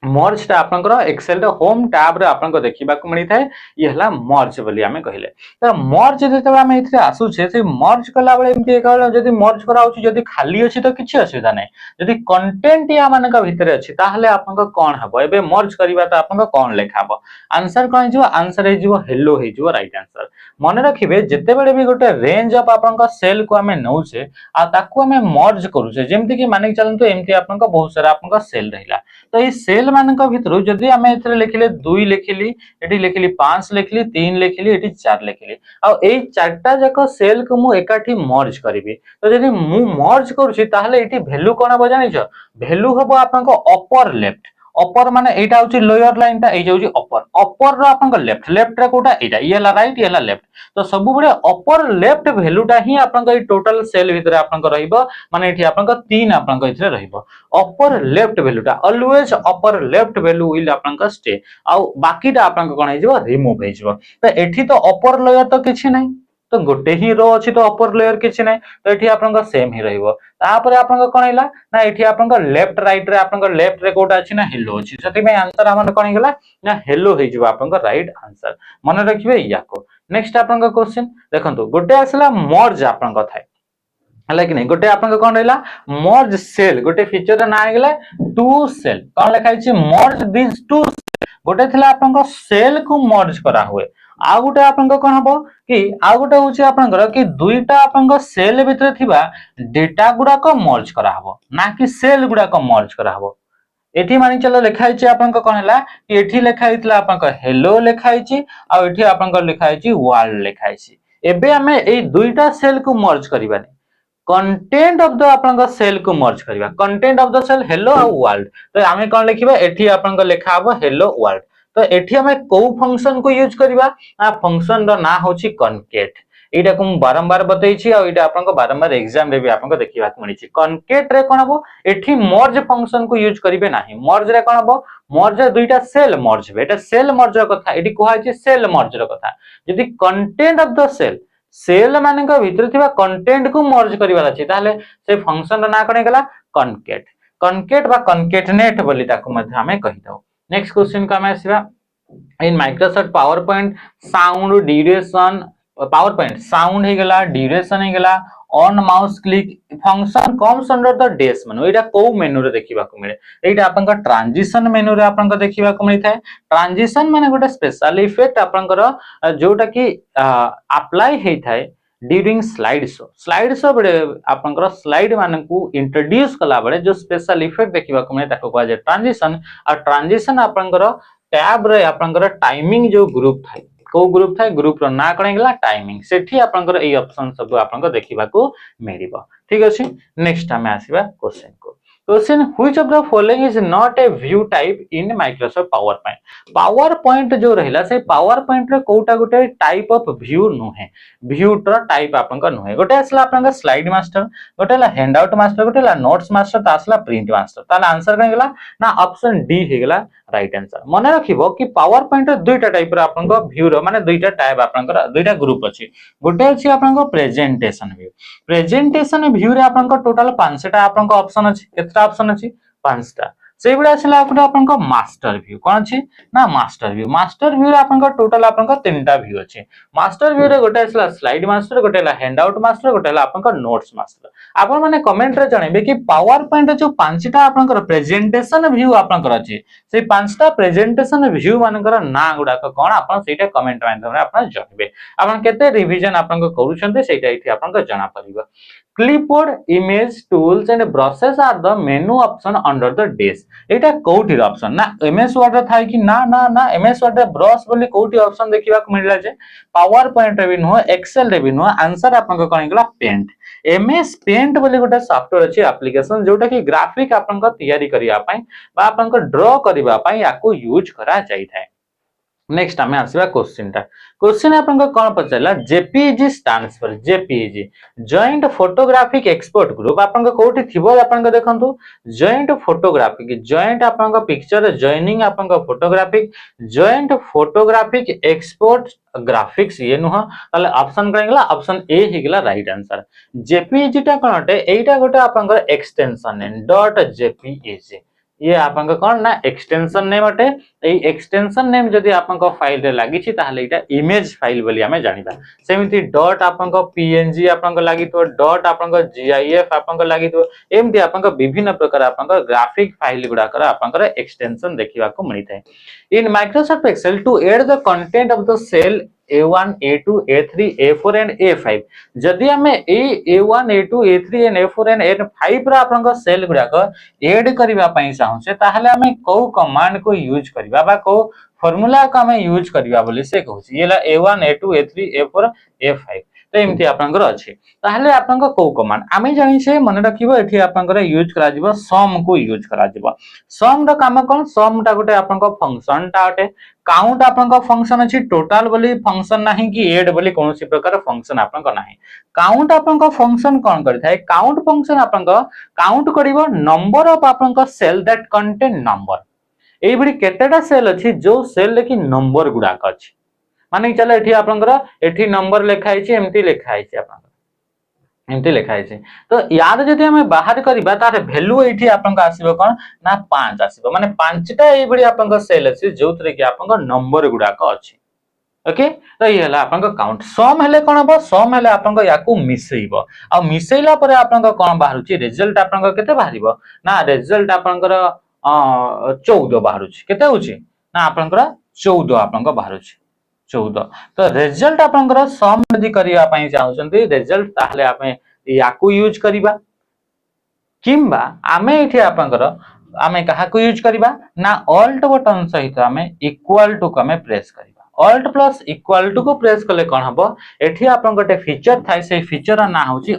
मर्ज टा आपनकर एक्सेल रे होम टैब रे आपनको देखिबा को मिली थाए ये हला मर्ज बोली हमें कहिले। तो मर्ज जेते हमें इथे आसु छे से मर्ज कला बेले एमती एकला जदी मर्ज करा होची जदी खाली अछि तो किछि असुविधा नै जदी कंटेंट या माने का भितरे अछि ताहले आपनको कोन हबो एबे मर्ज करिबा त आपनको कोन लेखाबो आंसर कोन हिजो आंसर हिजो हेलो हिजो राइट आंसर। मने रखिबे जेते बेले भी गोटे रेंज ऑफ आपनको सेल को हमें नौ छे आ ताकू हमें मर्ज करू छे जेमति कि माने चलंतु एमती आपनको बहुत सारा आपनको सेल रहिला तो ये सेल मानक भितर जदि आम ए लिखिले 2 लिखिली एटी लिखिली 5 लिखिली 3 लिखिली एटी 4 लिखिली आ ए चारटा जाक सेल को मु एकाठी मर्ज करिवि तो जदि मु मर्ज करूछि ताहले एटी वैल्यू कोन हबो जानिछ वैल्यू हबो आपनको अपर लेफ्ट अपर माने एटा होची लोअर लाइन टा ए जाउची अपर रो आपनको लेफ्ट लेफ्ट रे कोटा एटा येला राइट येला लेफ्ट तो सब बडे अपर लेफ्ट वैल्यू टा ही आपनको ए टोटल सेल भितर आपनको रहइबो माने एठी आपनको 3 आपनको इथरे रहइबो अपर लेफ्ट वैल्यू टा always upper left value will आपनको स्टे आ बाकी टा आपनको कोन हिजो रिमूव हिजो तो एठी तो अपर लेयर तो किछि नै तो गोटे ही रो अछि तो अपर लेयर किछि नै तो एठी आपनको सेम ही रहइबो तापर आपनको कोन हैला ना एठी आपनको लेफ्ट राइट रे आपनको लेफ्ट रे कोटा अछि ना हेलो अछि सती में आंसर हमन कोन हिगला ना हेलो हिजो आपनको राइट आंसर मन रखिबे याको। नेक्स्ट आपनको क्वेश्चन देखंतु गोटे आसला मर्ज आपनको थाए हला कि नै गोटे आपनको कोन रहला मर्ज सेल गोटे फीचर ना आगला टू सेल कोन लिखाइ छी मर्ज दिस टू गोटे थिला आपनको सेल को मर्ज करा हुए आ गोटे आपनको कोन हबो कि आ गोटे होची आपनकर कि दुईटा आपनको सेल भितर थिबा डेटा गुडा को मर्ज करा हबो ना कि सेल गुडा को मर्ज करा हबो एठी मानि चलो लिखाइ छी आपनको कोन हला कि एठी लिखाइ थिला आपनको हेलो लिखाइ छी आ एठी आपनको लिखाइ छी वर्ल्ड लिखाइ छी एबे हमें ए दुईटा सेल को मर्ज करिबानी कंटेंट ऑफ द आपन सेल को मर्ज करिबा content of the cell hello आ वर्ल्ड तो आमे कोन लिखिबा एठी आपन लेखा हबो हेलो वर्ल्ड तो एठी हमें को फंक्शन को यूज करिबा आ फंक्शन रो ना होची कॉनकेट एटा को बारंबार बतै छी आ एटा आपन बारंबार एग्जाम रे भी आपन देखिबा को मिली छी कॉनकेट रे कोन हबो एठी मर्ज फंक्शन को यूज करिबे नाही मर्ज रे कोन हबो मर्ज दुईटा सेल मर्ज बे एटा सेल मर्ज रो कथा एठी कोहा छी सेल मर्ज रो कथा यदि कंटेंट ऑफ द सेल माने का भीतर थिबा कंटेंट को मर्ज करिवार अछि ताले से फंक्शन रो ना कोन गेला कॉनकेट कॉनकेट बा कॉनकेटनेट बोली ताको मध्ये हमें कहि दो। नेक्स्ट क्वेश्चन का हमें आसीबा in Microsoft PowerPoint sound duration PowerPoint sound हे गेला ड्यूरेशन हे गेला on mouse click function comes under the dash menu एटा को मेनू रे देखिबा को मिले एटा आपन का ट्रांजिशन मेनू रे आपन का देखिबा को मिली थाए ट्रांजिशन माने गोटे स्पेशल इफेक्ट आपन का जोटा कि अप्लाई हे थाए ड्यूरिंग स्लाइड शो बडे आपन का स्लाइड माने को इंट्रोड्यूस कला बडे जो स्पेशल इफेक्ट देखिबा को मिले ताको कहजे ट्रांजिशन और ट्रांजिशन आपन का टैब रे आपन का टाइमिंग जो ग्रुप थाए को ग्रुप थाए ग्रुप रो ना कोन गेला टाइमिंग सेठी आपन ए ऑप्शन सब आपन को देखिबा को मिलिबो ठीक अछि। नेक्स्ट हमें आसीबा क्वेश्चन को question which of the following is not A view type in Microsoft power point जो रहिला से पावर पॉइंट रे कोटा गोटे टाइप ऑफ व्यू नुहे व्यू टर टाइप आपन का नुहे गोटे असला आपन का स्लाइड मास्टर गोटे ला हैंडआउट मास्टर गोटे ला नोट्स मास्टर तासला प्रिंट मास्टर ताला आंसर कन गेला ना ऑप्शन डी हे गेला राइट आंसर। मने रखिबो कि पावर पॉइंट रे दुईटा टाइप रे आपन का व्यू रो माने दुईटा टाइप आपन का दुईटा ग्रुप अछि गोटे अछि आपन का प्रेजेंटेशन व्यू रे आपन का टोटल 5टा आपन का ऑप्शन अछि केतटा ऑप्शन अछि 5टा से बडा आसला आपन मास्टर व्यू कोन अछि ना मास्टर व्यू रे आपन टोटल आपन तीनटा व्यू अछि मास्टर व्यू रे गोटे आसला स्लाइड मास्टर गोटे हला हैंडआउट मास्टर गोटे हला आपन नोट्स मास्टर आपन माने कमेंट रे जणेबे कि पावर पॉइंट जो पांचटा आपन प्रेजेंटेशन व्यू आपन अछि से पांचटा प्रेजेंटेशन व्यू मानकर ना गुडा कोन आपन सेटा कमेंट माध्यम रे आपन जणेबे आपन केते रिवीजन आपन करूछन्ते सेटा इथि आपन जना परिबा clipboard image tools and brushes are the menu option under the desk एटा कोठी ऑप्शन ना एमएस वर्ड रे थाई कि ना ना ना एमएस वर्ड रे ब्रश बोली कोठी ऑप्शन देखिबा को मिलला जे पावर पॉइंट रे भी नो एक्सेल रे भी नो आंसर आपन को कहिगला पेंट एमएस पेंट बोली गोटे सॉफ्टवेयर अछि एप्लीकेशन जोटा कि ग्राफिक आपन को तैयारी करिया पई बा आपन को ड्रॉ करिवा पई याको यूज करा जाई थाए नेक्स्ट आमे आसीबा क्वेश्चन आपन को कोन पचला JPEG stands for JPEG joint photographic export group आपन को कोठी थिबो आपन को देखंतु जॉइंट फोटोग्राफिक जॉइंट आपन को पिक्चर जॉइनिंग आपन को फोटोग्राफिक एक्सपोर्ट ग्राफिक्स ये नुह ताले ऑप्शन करेगला ऑप्शन ए हिगला राइट आंसर जेपीईजी टा कोनटे एटा गोटे आपन को एक्सटेंशन नेम .jpeg ये आपन कोन ना एक्सटेंशन नेम अटे ए एक्सटेंशन नेम जदी आपन को फाइल रे लागि छि ताहले एटा इमेज फाइल बोली हमें जानिबा सेमिति डॉट आपन को png आपन को लागि तो डॉट आपन को gif आपन को लागि तो एमती आपन को विभिन्न प्रकार आपन को ग्राफिक फाइल गुडा कर आपन को एक्सटेंशन देखिबा को मिलि थाए in Microsoft Excel to add the content of the cell A1 A2 A3 A4 and A5 जदि हमें A1 A2 A3 and A4 and A5 रा आपन को सेल गुडा को ऐड करिबा पई चाहू से ताहले हमें को कमांड को यूज करिबा बा को फार्मूला को हमें यूज करिबा बोली से कहूची येला A1 A2 A3 A4 A5 तो एमती आपनकर अछि ताहले आपनका को कमांड आमे जानि छे मन रखिबो एठी आपनकर यूज करा जिवो सम को यूज करा जिवो सम द काम कोन सम ता गोटे आपनका फंक्शन ता अटे काउंट आपनका फंक्शन अछि टोटल बोली फंक्शन नाही कि ऐड बोली कोनोसी प्रकार फंक्शन आपनका नाही काउंट आपनका फंक्शन कोन करि थाए काउंट फंक्शन आपनका काउंट करिवो नंबर ऑफ आपनका सेल दैट कंटेन नंबर एई बडी केतेटा सेल अछि जो सेल लेकि नंबर गुडा का अछि माने चला एठी आपनकर एठी नंबर लिखा आइछि एमती लिखा आइछि आपनकर एमती लिखा आइछि तो याद जदि हमें बाहर करबा तार वैल्यू एठी आपनका आसीबो कोन ना 5 आसीबो माने 5टा एई बडी आपनका सेल अछि जोतरे कि आपनका नंबर गुडा का अछि ओके तो ये हला आपनका काउंट सम हेले कोन हबो सम हेले आपनका याकू मिसेइबो आ मिसेइला परे आपनका कोन बाहरुछि रिजल्ट आपनका केते बाहरिबो ना रिजल्ट आपनकर 14 बाहरुछि केते होछि ना आपनकर 14 आपनका बाहरुछि 14 तो रिजल्ट आपनकर सम यदि करिया पई चाहउछन्ती रिजल्ट ताहले आपे याकू यूज करिबा किंबा आमे एठी आपनकर आमे काहा को यूज करिबा ना ऑल्ट बटन सहित आमे इक्वल टू को आमे प्रेस करिबा ऑल्ट प्लस इक्वल टू को प्रेस कले कोन हबो एठी आपन गोटे फीचर थाइ से फीचर ना होची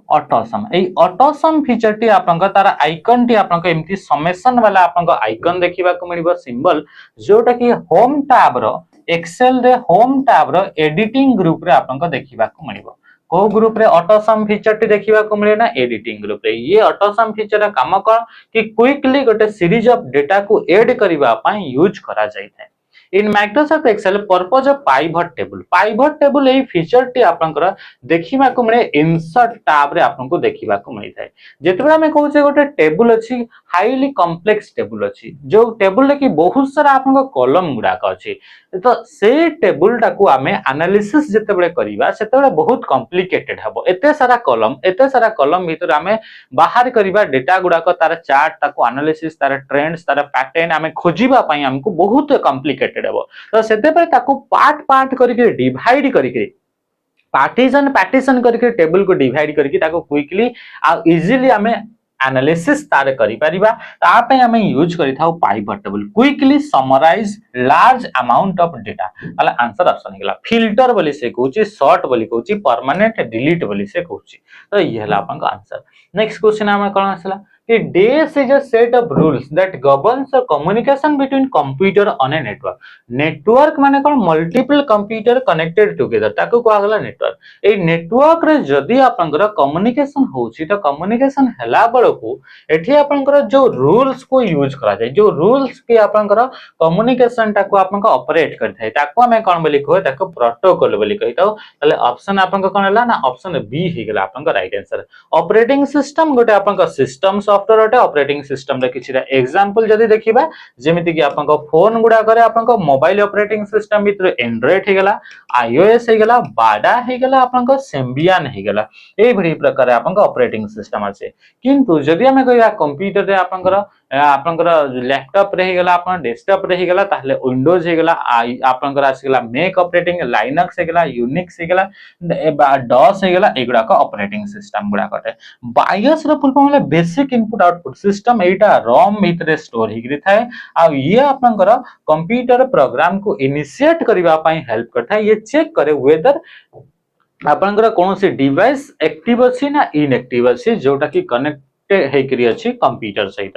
ऑटोसम ए ऑटोसम फीचर टी आपन तार आइकन टी आपन एमती समेशन वाला आपन आइकन देखिबा को मिलिबो सिंबल जोटा कि होम टैब रो एक्सेल रे होम टैब रो एडिटिंग ग्रुप रे आपन देखिबा को मिलिबो को ग्रुप रे ऑटोसम फीचर टी देखिबा को मिले ना एडिटिंग ग्रुप रे ये ऑटोसम फीचर काम कोन कि क्विकली गोटे सीरीज ऑफ डेटा को ऐड करिबा पई यूज करा जाय थाए in Microsoft Excel purpose of pivot table ए फीचर टी आपनकर देखिबा को मिले इंसर्ट टैब रे आपनको देखिबा को मिलि थाए जेतबे हम कहू जे गोटे टेबल अछि हाईली कॉम्प्लेक्स टेबल अछि जो टेबल ले कि बहुत सारा आपनको कॉलम गुडा का अछि तो से टेबल टा को हमें एनालिसिस जेतेबे करिबा सेतेबे बहुत कॉम्प्लिकेटेड हबो एते सारा कॉलम भीतर हमें बाहर करिबा डेटा गुडा को तार चार्ट ताको एनालिसिस तार ट्रेंड्स तार पैटर्न हमें खोजिबा पई हमको बहुत कॉम्प्लिकेटेड तो सेते पर ताको पार्ट करके डिवाइड करके पार्टीशन करके टेबल को डिवाइड करके ताको क्विकली आ इजीली हमें एनालिसिस तार करि परिबा ता पे हमें यूज करि थाउ pivot table quickly summarise large amount of data ताला आंसर ऑप्शन हिला फिल्टर बोली से कहूची सॉर्ट बोली कहूची परमानेंट डिलीट बोली से कहूची तो ये हला अपन का आंसर नेक्स्ट क्वेश्चन हम कोन आसला कि DAS is a set of rules that governs the communication between computer on a network माने कोन मल्टीपल कंप्यूटर कनेक्टेड टुगेदर ताको को आगला नेटवर्क ए नेटवर्क रे जदी आपनकर कम्युनिकेशन होची तो कम्युनिकेशन हला बळकू एठी आपनकर जो रूल्स को यूज करा जाय जो रूल्स के आपनकर कम्युनिकेशन ताको आपनका ऑपरेट करथाय ताको हमें कोन बोली कहो ताको प्रोटोकॉल बोली कहिताओ तले ऑप्शन आपनका कोन हला ना ऑप्शन बी हि गेला आपनका राइट आंसर ऑपरेटिंग सिस्टम गोटे आपनका सिस्टम्स सॉफ्टवेयर अटे ऑपरेटिंग सिस्टम रे किछि एग्जांपल जदी देखिबा जेमिति कि आपन फोन गुडा करे आपन मोबाइल ऑपरेटिंग सिस्टम भितर एंड्रॉइड हे गेला आईओएस हे गेला बाडा हे गेला आपन सेम्बियन हे गेला ए भरी प्रकार आपन ऑपरेटिंग सिस्टम আছে किंतु जदी हमें कहया कंप्यूटर रे आपन लैपटॉप रे हे गेला आपन डेस्कटॉप रे हे गेला ताहले विंडोज हे गेला आपन आसी गेला मैक ऑपरेटिंग लाइनक्स हे गेला यूनिक्स हे गेला डॉस हे गेला एगुडा को ऑपरेटिंग सिस्टम गुडा कटे बायोस रो full form basic input output system एटा रॉम भितर स्टोर हिगरी थाए आ ये आपन कंप्यूटर प्रोग्राम को इनिशिएट करबा पई हेल्प करता है ये चेक करे वेदर आपनकर कोनोसी डिवाइस एक्टिव अछि ना इनएक्टिव अछि जोटा कि कनेक्ट हेकरी अछि कंप्यूटर सहित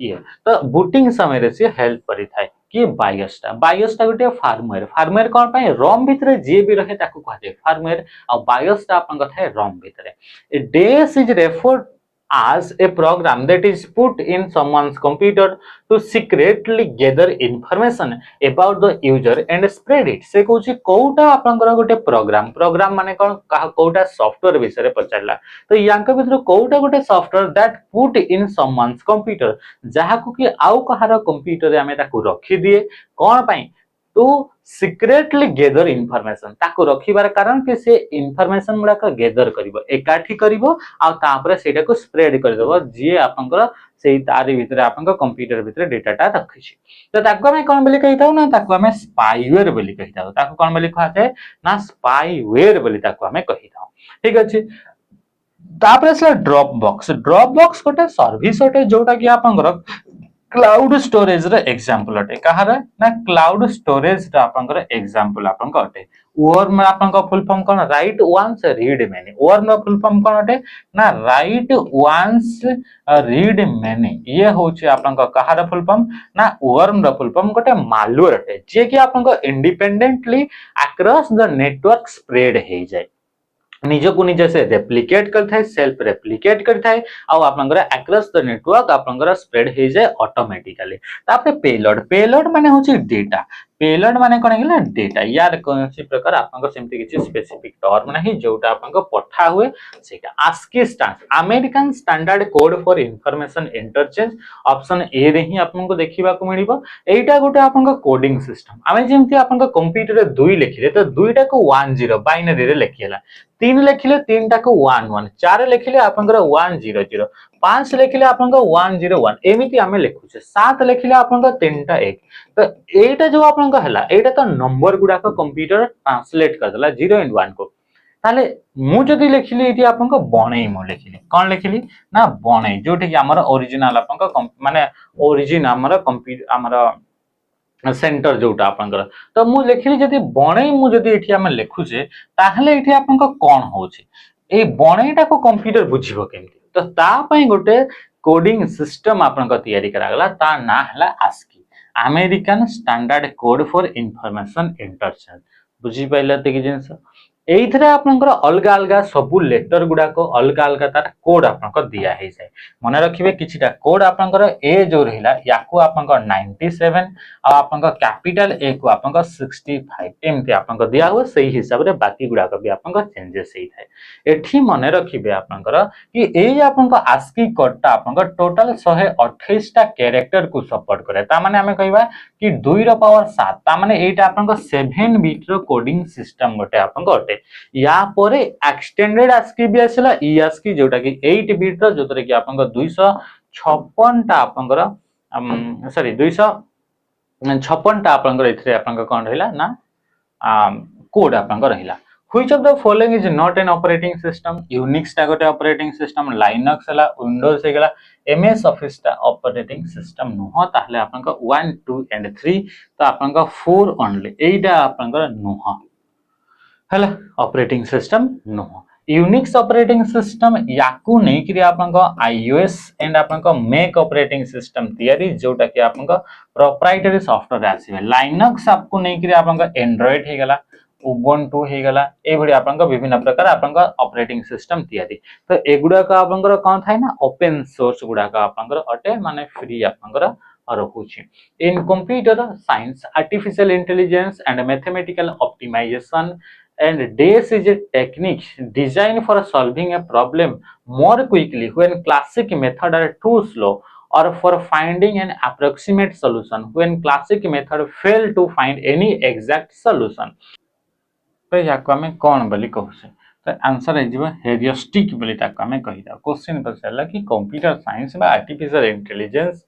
ये तो बूटिंग समय रे से हेल्प करि थाए कि बायोसटा गोटे फार्मवेयर कोन पय रोम भितरे जे भी रहे ताको कहते फार्मवेयर आ बायोसटा आपन थाए रोम भितरे a dash is referred as a program that is put in someone's computer to secretly gather information about the user and spread it से कहूची कोउटा आपनकर गोटे प्रोग्राम माने कोन कोउटा सॉफ्टवेयर विषय रे पचारला तो यांक भितर कोउटा गोटे software that put in someone's computer जहा को कि आउ कहार कंप्यूटर रे हमें ताको रखी दिए कोन पई टू सिक्रेटली गेदर इनफॉरमेशन ताको रखिबार कारण कि से इनफॉरमेशन गुडा का गेदर करिवो एकाठी करिवो आ तापर सेटा को स्प्रेड कर देबो जे आपनकर सेही तारि भितर आपनकर कंप्यूटर भितर डेटाटा रखिछि तो ताको हमें कोन बोली कहिताउ ना ताको हमें स्पाईवेयर बोली कहिताउ ताको कोन बोली कहते ना स्पाईवेयर बोली ताको हमें कहिताउ ठीक अछि तापर असला ड्रॉप बॉक्स गोटे सर्विस अटे जोटा कि आपनकर क्लाउड स्टोरेज रे एग्जांपल अटे कहार ना क्लाउड स्टोरेज रा आपनकर एग्जांपल आपन अटे वर्म आपन फुल फॉर्म कोन write once read many worm full form कोन अटे ना राइट वंस रीड मेनी ये होची आपन कहार फुल फॉर्म ना वर्म रा फुल फॉर्म गोटे मालवेयर अटे जे कि आपन independently across the network spread हे जाय निजो को निजे से रेप्लिकेट करथाय सेल्फ रेप्लिकेट करथाय आ आपनकर अक्रॉस द नेटवर्क आपनकर स्प्रेड हे जाय ऑटोमेटिकली तापर पेलोड माने होची डेटा पेलोड माने कोन गेला डेटा यार कोनसी प्रकार आपनकर सेमति किछि स्पेसिफिक टर्म नाही जोटा आपनकर पठा हुए सेटा ASCII standard American standard code for information interchange option ए रे ही आपनको देखिबा को मिलिबो एटा गोटे आपनकर कोडिंग सिस्टम आमे जेमति आपनकर कंप्यूटर रे 2 लिखिले तो 2 टा को 10 बाइनरी रे लिखिला 3 लिखिले 3 टा को 11 4 लिखिले आपनकर 100 5 लिखिले आपनकर 101 एमिति आमे लिखुछे 7 लिखिले आपनकर 3 टा 1 तो एटा जो आपनकर हला एटा तो नंबर गुडा को कंप्यूटर ट्रांसलेट कर देला 0 एंड 1 को ताले मु जदी लिखिली एटी आपनकर बणई मु लिखिली कोन लिखिली ना बणई जोठी कि हमर ओरिजिनल आपनकर माने ओरिजिन हमर कंप्यूटर हमर सेंटर जोटा आपनकर तो मु लिखिली जदी बणई मु जदी एठी हम लिखुचे ताहले एठी आपनकर कोन होचे ए बणईटा को कंप्यूटर बुझिबो केमति तो ता पई गोटे कोडिंग सिस्टम आपनकर तयारी करा गला ता ना हला ASCII American standard code for information interchange बुझी पाइला ते जिंस एइथरे आपनकर अलगा अलगा सबु लेटर गुडा को अलगा अलगा तार कोड आपनकर दिया हे जाय मने रखिबे किछिटा कोड आपनकर ए जो रहिला याको आपनकर 97 आ आपनकर कैपिटल ए को आपनकर 65 एमति आपनकर दिया हो सही हिसाब रे बाकी गुडा को भी आपनकर चेंजेस हेइ थाए एठी मने रखिबे आपनकर कि ए आपनकर आस्की कोड ता आपनकर टोटल 128 टा कैरेक्टर को सपोर्ट करे ता माने हमें कहबा कि 2 रो पावर 7 ता माने एटा आपनकर 7 बिट रो कोडिंग सिस्टम गोटे आपनकर या परे एक्सटेंडेड आस्की भी आसला ई आस्की जोटा कि 8 बिट रो जोतरे कि आपनकर 256 टा आपनकर सॉरी 256 टा आपनकर इथरे आपनकर कोन रहिला ना कोड आपनकर रहिला which of the following is not an operating system Unix टा गोटे ऑपरेटिंग सिस्टम लाइनक्स हला विंडोज हे गेला एमएस ऑफिस टा ऑपरेटिंग सिस्टम नुह ताहले आपनकर 1 2 एंड 3 तो आपनकर 4 ओनली एटा आपनकर नुह हला ऑपरेटिंग सिस्टम नुह यूनिक्स ऑपरेटिंग सिस्टम याकू नहीं कि आपनकर आईओएस एंड आपनकर मैक ऑपरेटिंग सिस्टम तयारी जोटा कि आपनकर प्रोप्राइटरी सॉफ्टवेयर आसीबे लाइनक्स आपको नहीं कि आपनकर एंड्रॉइड हे गेला उबुंटू हे गेला ए भडी आपनकर विभिन्न प्रकार आपनकर ऑपरेटिंग सिस्टम तयारी तो एगुडा का आपनकर कोन थाय ना ओपन सोर्स गुडा का आपनकर अटे माने फ्री आपनकर रहुछि in computer science artificial intelligence and mathematical optimisation and DACE is a technique designed for solving a problem more quickly when classic methods are too slow, or for finding an approximate solution when classic method fail to find any exact solution. तो या आम कौन बोली कहूचे तो answer हो हेरियोस्टिक बोली आम कहीदा। Question पचारा कि कंप्यूटर साइंस बा आर्टिफिशियल इंटेलिजेंस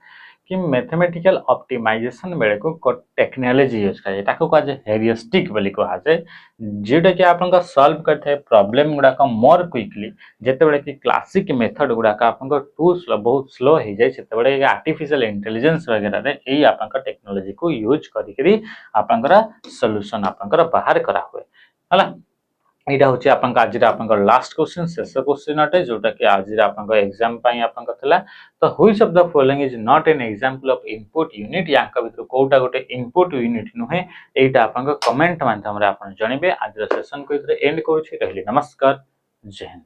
कि मैथमेटिकल ऑप्टिमाइजेशन बेले को टेक्नोलॉजी यूज कराए कहुए हेरियोस्टिक बोली कहुए, जोटा कि आप सॉल्व करते प्रॉब्लम गुड़ाक मोर क्विकली जिते कि क्लासिक मेथड गुड़ाक आप टू स्लो बहुत स्लो हो जाए आर्टिफिशियल इंटेलिजेंस वगैरह यही आप टेक्नोलॉजी को यूज कर सॉल्यूशन आप बाहर करा हुए है। यहाँ हूँ आप लास्ट क्वेश्चन शेष क्वेश्चन अटे जोटा कि आज एग्जाम तो which of the following is not an example of input unit या भीतर कोटा गोटे इनपुट यूनिट नुहे यहाँ आप कमेंट माध्यम आप जनइबे। आज सेशन को एंड करुँच। नमस्कार, जय हिंद।